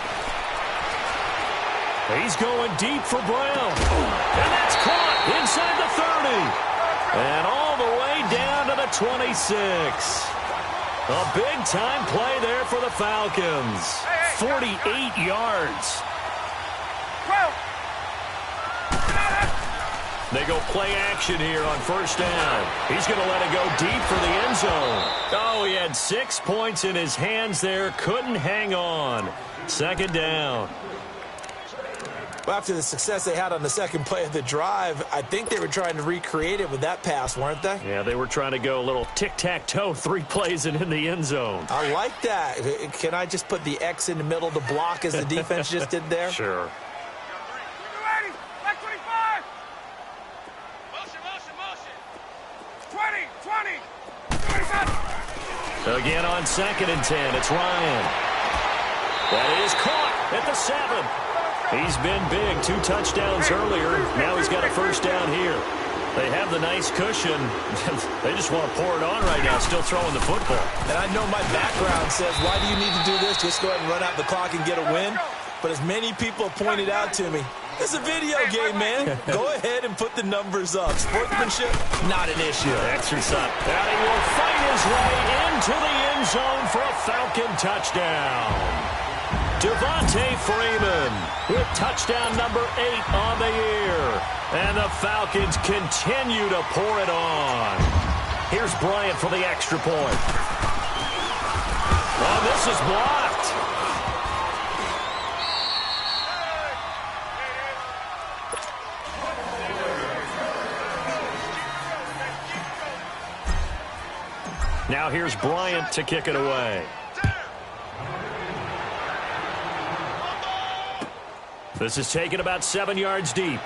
He's going deep for Brown. And that's caught inside the 30. And all the way down to the 26. A big-time play there for the Falcons. 48 yards. They go play action here on first down. He's going to let it go deep for the end zone. Oh, he had 6 points in his hands there. Couldn't hang on. Second down. Well, after the success they had on the second play of the drive, I think they were trying to recreate it with that pass, weren't they? Yeah, they were trying to go a little tic-tac-toe, 3 plays and in the end zone. I like that. Can I just put the X in the middle to block as the defense just did there? Sure. Back 25. Motion. 20. Again on 2nd and 10, it's Ryan. That is caught at the 7. He's been big, 2 touchdowns earlier. Now he's got a first down here. They have the nice cushion. They just want to pour it on right now, still throwing the football. And I know my background says, why do you need to do this? Just go ahead and run out the clock and get a win. But as many people have pointed out to me, it's a video game, man. Go ahead and put the numbers up. Sportsmanship, not an issue. Exercise. And he will fight his way into the end zone for a Falcon touchdown. Devontae Freeman with touchdown number 8 on the year. And the Falcons continue to pour it on. Here's Bryant for the extra point. Oh, this is blocked. Now here's Bryant to kick it away. This is taken about 7 yards deep.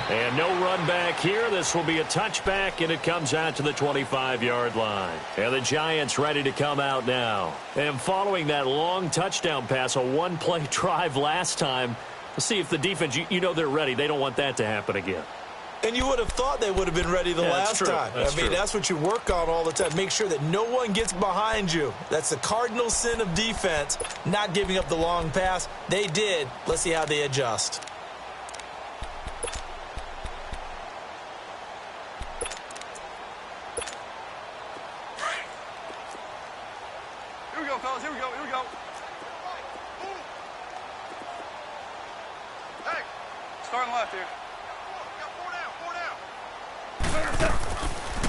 And no run back here. This will be a touchback, and it comes out to the 25-yard line. And the Giants ready to come out now. And following that long touchdown pass, a one-play drive last time, let's see if the defense, you know they're ready. They don't want that to happen again. And you would have thought they would have been ready the last time. That's what you work on all the time. Make sure that no one gets behind you. That's the cardinal sin of defense, not giving up the long pass. They did. Let's see how they adjust. Here we go, fellas. Here we go. Here we go. Hey, starting left here.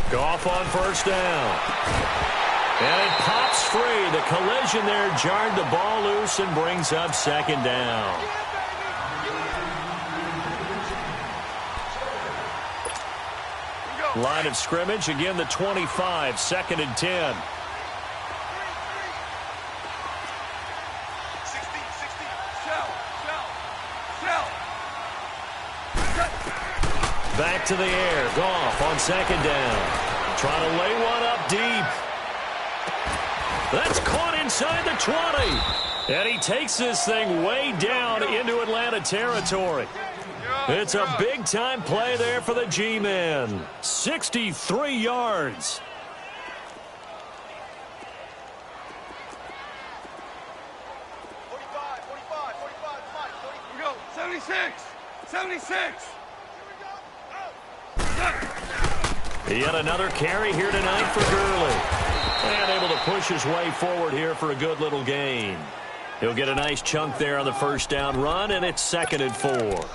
Goff on first down. And it pops free. The collision there jarred the ball loose and brings up second down. Line of scrimmage, again the 25, 2nd and 10. Back to the air. Goff on second down. Trying to lay one up deep. That's caught inside the 20. And he takes this thing way down into Atlanta territory. It's a big-time play there for the G-men. 63 yards. Here we go. 76. 76. Yet another carry here tonight for Gurley. And able to push his way forward here for a good little gain. He'll get a nice chunk there on the first down run, and it's 2nd and 4.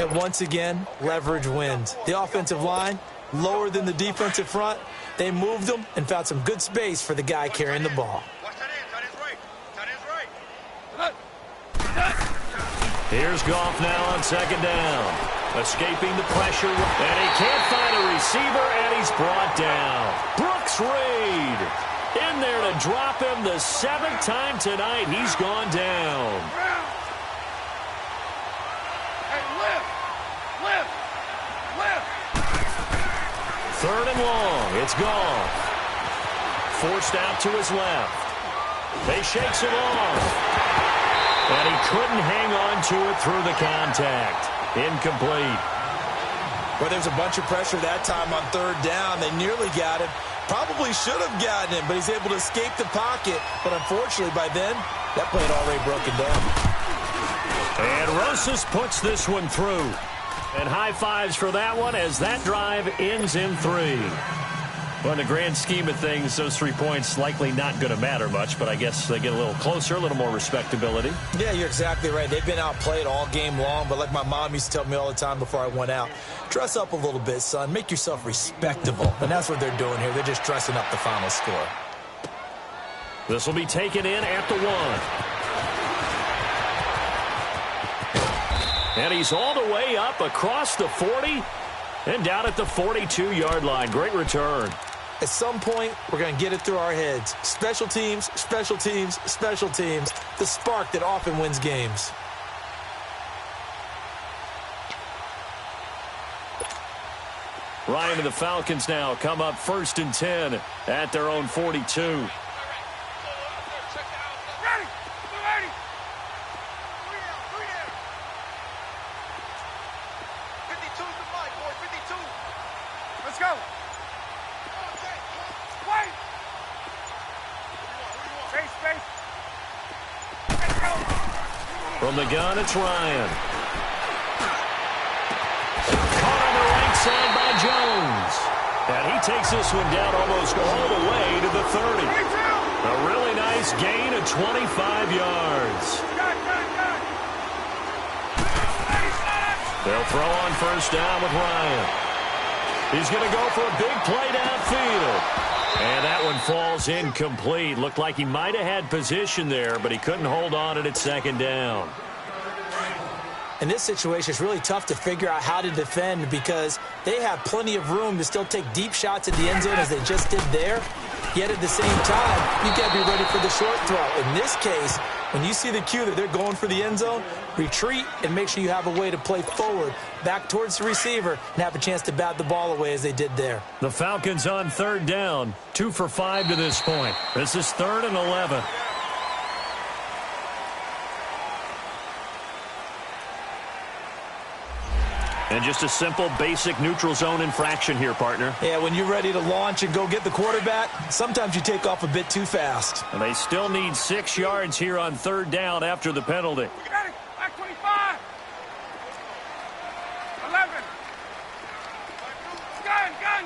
And once again, leverage wins. The offensive line, lower than the defensive front. They moved them and found some good space for the guy carrying the ball. Watch that end. That is right. That is right. Here's Goff now on second down. Escaping the pressure, and he can't find a receiver, and he's brought down. Brooks Reed in there to drop him the 7th time tonight. He's gone down. Hey, lift. 3rd and long. It's Goff. Forced out to his left. He shakes it off. And he couldn't hang on to it through the contact. Incomplete. Well, there's a bunch of pressure that time on 3rd down. They nearly got him. Probably should have gotten him, but he's able to escape the pocket. But unfortunately, by then, that play had already broken down. And Rosas puts this one through. And high fives for that one as that drive ends in 3. Well, in the grand scheme of things, those 3 points likely not going to matter much, but I guess they get a little closer, a little more respectability. Yeah, you're exactly right. They've been outplayed all game long, but like my mom used to tell me all the time before I went out, dress up a little bit, son. Make yourself respectable. And that's what they're doing here. They're just dressing up the final score. This will be taken in at the 1. And he's all the way up across the 40 and down at the 42-yard line. Great return. At some point, we're going to get it through our heads. Special teams, special teams, special teams. The spark that often wins games. Ryan and the Falcons now come up 1st and 10 at their own 42. Let's go. Wait. Space. Let's go. From the gun, it's Ryan. Caught on the right side by Jones. And he takes this one down almost all the way to the 30. A really nice gain of 25 yards. They'll throw on first down with Ryan. He's going to go for a big play downfield. And that one falls incomplete. Looked like he might have had position there, but he couldn't hold on at 2nd down. In this situation, it's really tough to figure out how to defend because they have plenty of room to still take deep shots at the end zone as they just did there. Yet at the same time, you got to be ready for the short throw. In this case, when you see the cue that they're going for the end zone, retreat and make sure you have a way to play forward, back towards the receiver, and have a chance to bat the ball away as they did there. The Falcons on third down, 2 for 5 to this point. This is 3rd and 11. And just a simple, basic neutral zone infraction here, partner. Yeah, when you're ready to launch and go get the quarterback, sometimes you take off a bit too fast. And they still need 6 yards here on third down after the penalty. We got it. Back 25. 11.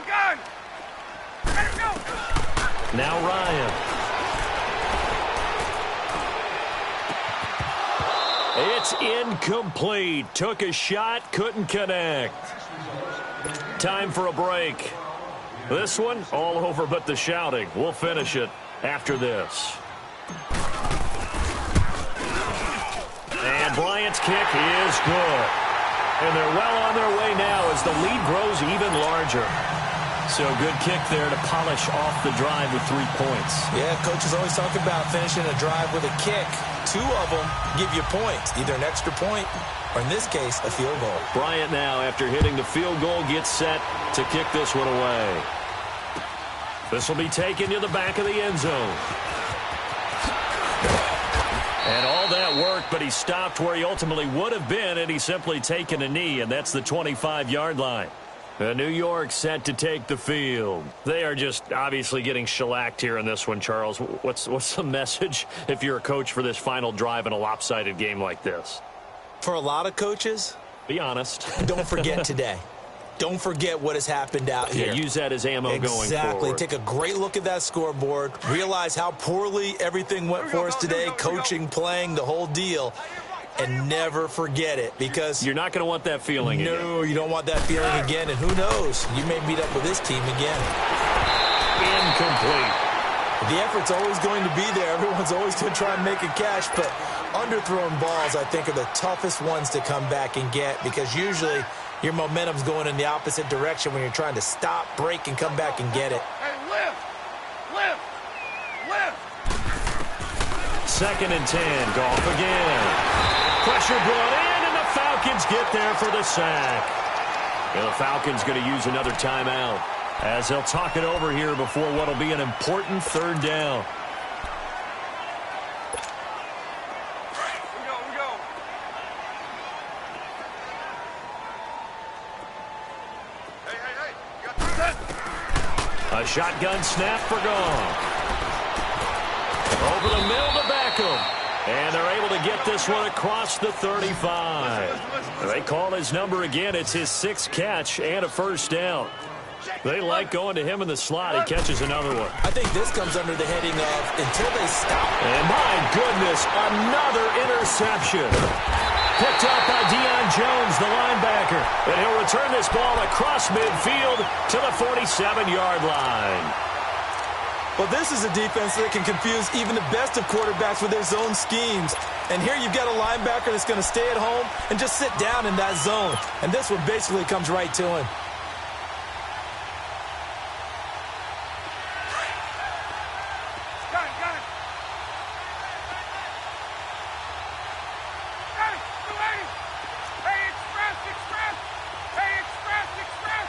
Gun. Let him go. Now Ryan. It's incomplete. Took a shot, couldn't connect. Time for a break. This one, all over but the shouting. We'll finish it after this. And Bryant's kick is good. And they're well on their way now as the lead grows even larger. So good kick there to polish off the drive with 3 points. Yeah, coaches always talk about finishing a drive with a kick. 2 of them give you points, either an extra point or, in this case, a field goal. Bryant now, after hitting the field goal, gets set to kick this one away. This will be taken to the back of the end zone. And all that work, but he stopped where he ultimately would have been, and he's simply taken a knee, and that's the 25-yard line. New York set to take the field. They are just obviously getting shellacked here in this one, Charles. What's the message if you're a coach for this final drive in a lopsided game like this? For a lot of coaches, be honest. Don't forget today. Don't forget what has happened out here. Yeah, use that as ammo going forward. Exactly. Take a great look at that scoreboard. Realize how poorly everything went for us today, coaching, playing, the whole deal. And never forget it, because you're not going to want that feeling again. No, you don't want that feeling again. And who knows? You may meet up with this team again. Incomplete. The effort's always going to be there. Everyone's always going to try and make a catch, but underthrown balls, I think, are the toughest ones to come back and get, because usually your momentum's going in the opposite direction when you're trying to stop, break, and come back and get it. Hey, lift. 2nd and 10. Goff again. Pressure brought in, and the Falcons get there for the sack. And the Falcons going to use another timeout as they'll talk it over here before what will be an important 3rd down. We go. Hey. You got that? A shotgun snap for Goff. Over the middle to Beckham. And they're able to get this one across the 35. They call his number again. It's his 6th catch and a 1st down. They like going to him in the slot. He catches another one. I think this comes under the heading of until they stop. And my goodness, another interception. Picked up by Deion Jones, the linebacker. And he'll return this ball across midfield to the 47-yard line. Well, this is a defense that can confuse even the best of quarterbacks with their zone schemes. And here you've got a linebacker that's going to stay at home and just sit down in that zone. And this one basically comes right to him. Got it. Hey, express.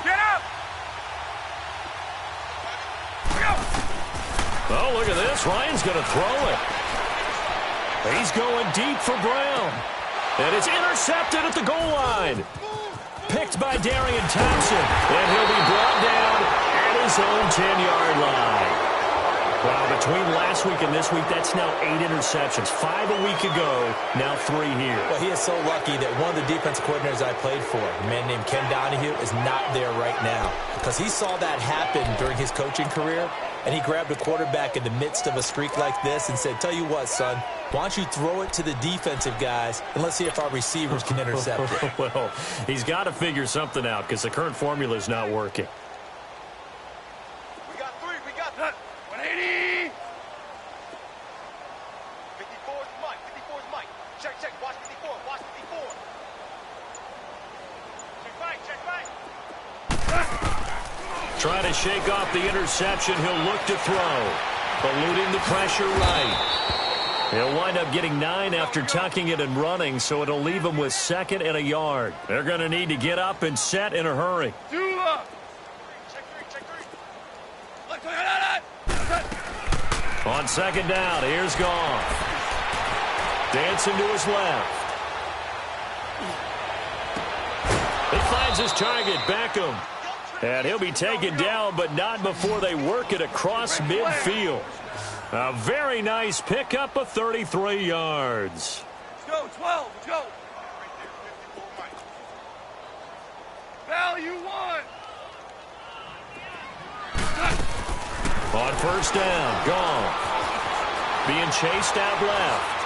Get up. Oh, look at this. Ryan's going to throw it. He's going deep for Brown. And it's intercepted at the goal line. Picked by Darian Thompson. And he'll be brought down at his own 10-yard line. Wow, between last week and this week, that's now 8 interceptions. 5 a week ago, now 3 here. Well, he is so lucky that one of the defensive coordinators I played for, a man named Ken Donahue, is not there right now. Because he saw that happen during his coaching career, and he grabbed a quarterback in the midst of a streak like this and said, tell you what, son, why don't you throw it to the defensive guys, and let's see if our receivers can intercept it. Well, he's got to figure something out because the current formula is not working. We got 3. 180. 54. 54 is Mike. 54 is Mike. Check, check. Watch 54. Watch 54. Check Mike. Check Mike. Trying to shake off the interception. He'll look to throw. Eluding the pressure right. He'll wind up getting 9 after tucking it and running, so it'll leave him with 2nd and a yard. They're going to need to get up and set in a hurry. Check 3. Check 3. On 2nd down, here's Goff. Dancing to his left. He finds his target, Beckham. And he'll be taken down, but not before they work it across midfield. A very nice pickup of 33 yards. Let's go, 12. Let's go. Value 1. On 1st down, Goff. Being chased out left.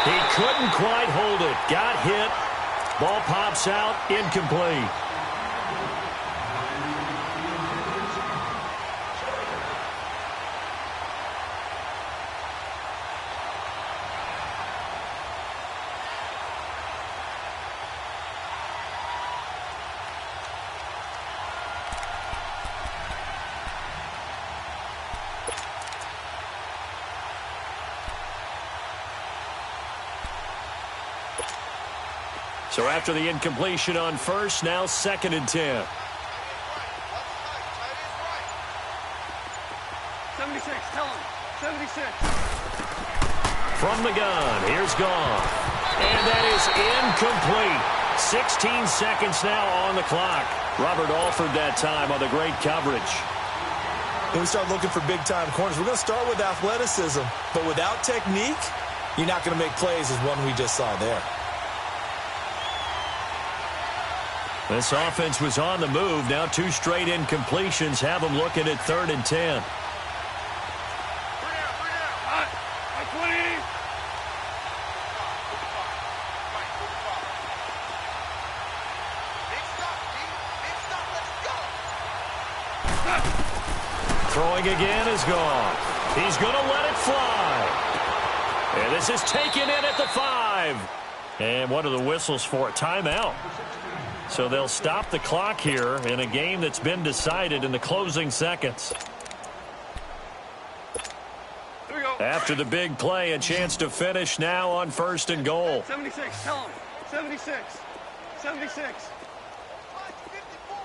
He couldn't quite hold it. Got hit. Ball pops out, incomplete. So after the incompletion on 1st, now 2nd and 10. 76, tell him. 76. From the gun, here's Goff. And that is incomplete. 16 seconds now on the clock. Robert Alford that time on the great coverage. When we start looking for big-time corners, we're going to start with athleticism. But without technique, you're not going to make plays as one we just saw there. This offense was on the move. Now 2 straight incompletions have them looking at 3rd and 10. 20. Throwing again is gone. He's going to let it fly. And this is taken in at the 5. And what are the whistles for? Timeout. So they'll stop the clock here in a game that's been decided in the closing seconds. Here we go. After the big play, a chance to finish now on 1st and goal. 76, tell him. 76. 76.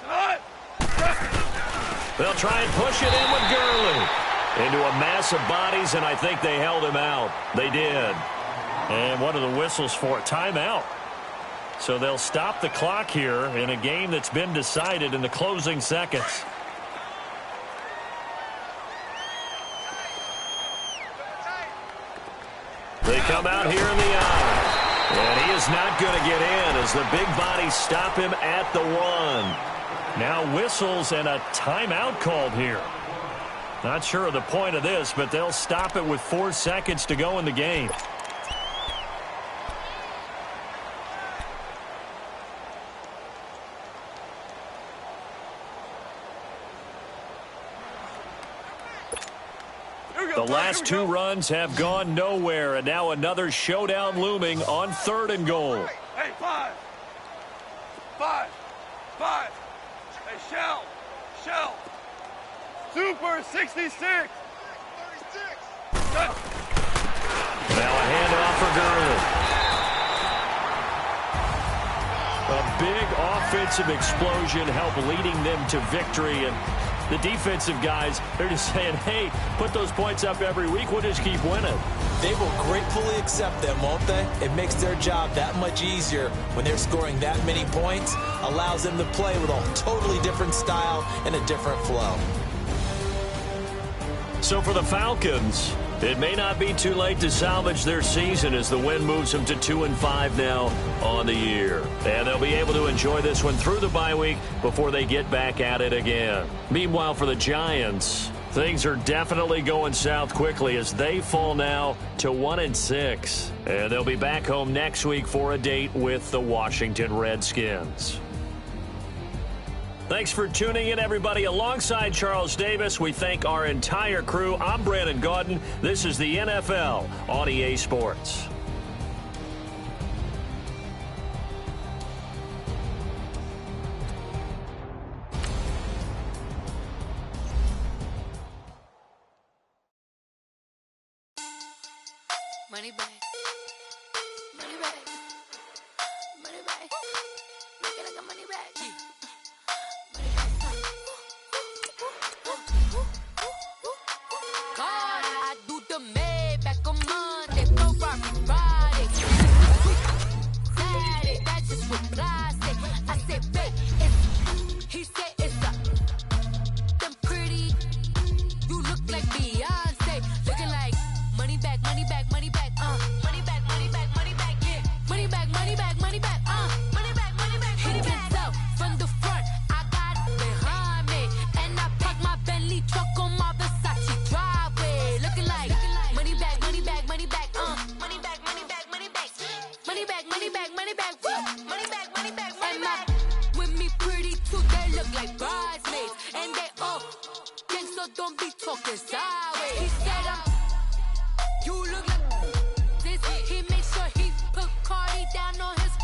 Tonight. They'll try and push it in with Gurley. Into a mass of bodies, and I think they held him out. They did. And what are the whistles for? Timeout. So they'll stop the clock here in a game that's been decided in the closing seconds. They come out here in the eye. And he is not going to get in as the big bodies stop him at the 1. Now whistles and a timeout called here. Not sure of the point of this, but they'll stop it with 4 seconds to go in the game. The last 2 runs have gone nowhere, and now another showdown looming on 3rd and goal. Hey, 5. 5. Hey, Shell. Super 66. 36. Now a handoff for Gurley. A big offensive explosion helped leading them to victory, and the defensive guys, they're just saying, hey, put those points up every week. We'll just keep winning. They will gratefully accept them, won't they? It makes their job that much easier when they're scoring that many points. Allows them to play with a totally different style and a different flow. So for the Falcons, it may not be too late to salvage their season as the win moves them to 2-5 now on the year. And they'll be able to enjoy this one through the bye week before they get back at it again. Meanwhile, for the Giants, things are definitely going south quickly as they fall now to 1-6. And they'll be back home next week for a date with the Washington Redskins. Thanks for tuning in, everybody. Alongside Charles Davis, we thank our entire crew. I'm Brandon Gaudin. This is the NFL on EA Sports. Money back. Money back. Money back. Make it like a money back. Money back. God, I do the Maybach on Monday, Ferrari Friday. Saturday, that's just what plastic. I said, babe, it's, he said it's a, them pretty, you look like Beyonce, looking like money back, money back, money back, money back, money back, money back, yeah, money back, money back, money back, money back, money back, money back. So from the front, I got it behind me, and I park my Bentley truck on my Versace driveway, looking like money back, money back, money back, money back, money back, money back, money back, money back, money back, money back, money back, money back. With me pretty too, they look like bridesmaids, and they all gang, so don't be talking sideways. He said you look like this. He makes sure he put Cardi down on his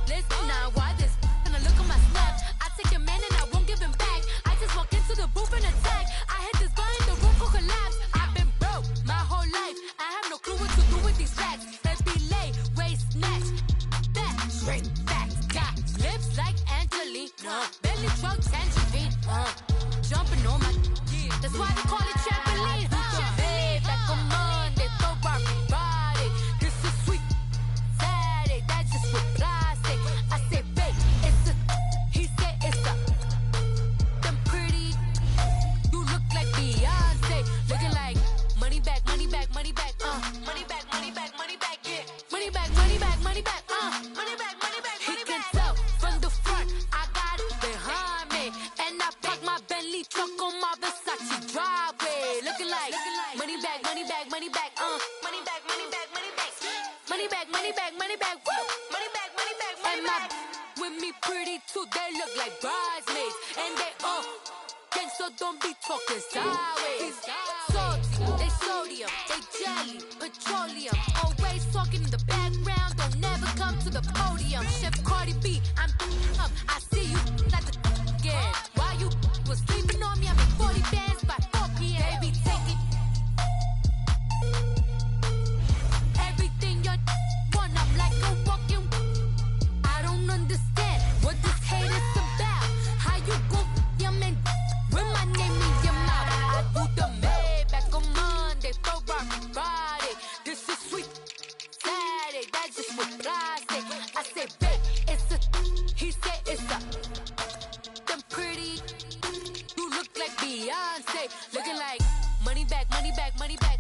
list. Now why this? When I look at my snap, I take your man and I won't give him back. I just walk into the booth and attack. I hit this guy in the roof will collapse. I've been broke my whole life. I have no clue what to do with these facts. Let's be late, waist snatch, back, straight facts. Got lips like Angelina, belly truck tangerine, jumping on my. That's why they call it trampoline. Back on Monday, Ferrari Friday. This is sweet Saturday, that's just with plastic. I said, babe, it's a, he said it's a, them pretty, you look like Beyonce, looking like money back, money back, money back, money back, money back, money back, yeah, money back, money back, money back, money back, money back. He can tell from the front, I got it behind me, and I park my Bentley truck on my Versace driveway, looking like money back, money back, money back, money back, money back, money back, money back, money back, money back, money back, money back, money back. With me pretty too, they look like bridesmaids, and they all gang, so don't be talking sideways. Salty, they sodium, they jelly, petroleum, always talking in the background, don't never come to the podium. Chef Cardi B, I'm up, I see you like the again. Why you was sleeping on me? I'm in 40 bands by 4 p.m. They be taking everything you want. I'm like a walking. I don't understand what this hate is about. How you go, your man, with my name in your mouth. I do the Maybach on Monday, Ferrari Friday. This is sweet Saturday, that's just with plastic. I say, babe, it's a, he said it's a, them pretty, you look like Beyonce, looking like money back, money back, money back,